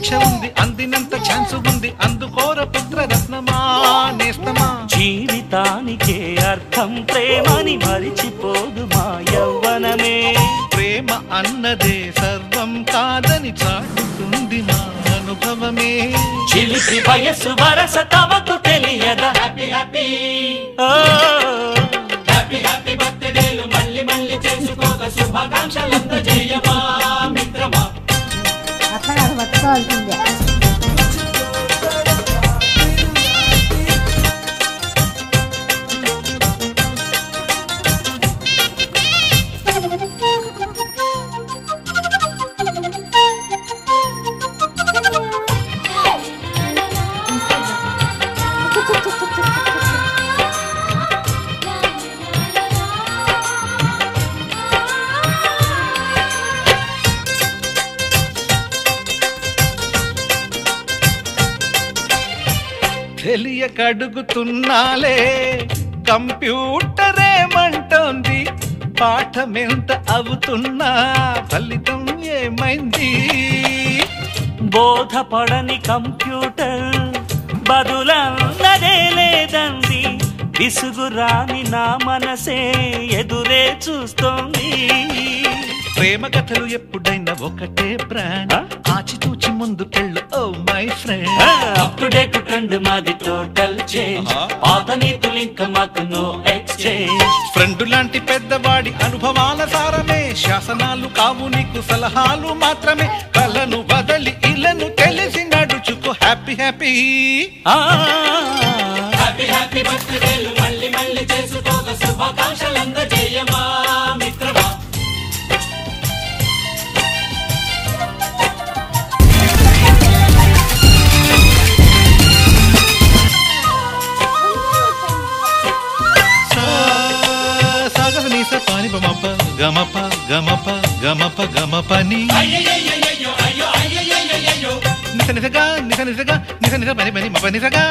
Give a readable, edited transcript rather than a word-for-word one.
శిక్ష ఉంది, అందినంత ఛాన్స్ ఉంది, అందుకోర పుత్ర రత్నమా నేస్తమా. జీవితానికే అర్థం ప్రేమని మరిచిపోదు మా యవ్వనమే. ప్రేమ అన్నదే సర్వం కాదని చాటుతుంది మా అనుభవమే. చిలిపి వయసు వరస తమకు తెలియదా. హ్యాపీ హ్యాపీ హ్యాపీ హ్యాపీ బర్త్డేలు మళ్ళీ మళ్ళీ చేసుకోక శుభాకాంక్షలందజేయమా మిత్రమా. అట్లా కాదు పట్టుకోవాల్సిందే. తెలియక అడుగుతున్నాలే కంప్యూటరేమంటోంది, పాఠమెంత అవుతున్నా ఫలితం ఏమైంది. బోధపడని కంప్యూటర్ బదులన్నదే లేదండి. విసుగురాని నా మనసే ఎదురే చూస్తోంది. ప్రేమ కథలు ఎప్పుడైనా ఒకటే బ్రాండ్, ఆచితూచి ముందుకెళ్ళు oh my friend. Up to date trend మాది టోటల్ చేంజ్, పాత నీతులు ఇంకా మాకు నో ఎక్స్చేంజ్. ఫ్రెండ్ లాంటి పెద్దవాడి అనుభవాల సారమే, శాసనాలు కావు నీకు సలహాలు మాత్రమే. కలను బదలి ఇలను తెలిసి నడుచుకో హ్యాపీ హ్యాపీ హ్యాపీ హ్యాపీ బర్త్డేలు మళ్ళీ మళ్ళీ చేసుకోక శుభాకాంక్షలందజేయమా మిత్రమా. పాని బమప గమప గమప గమప గమపని నిస నిసగా నిస నిసగా నిస నిస పని పని మప నిసగా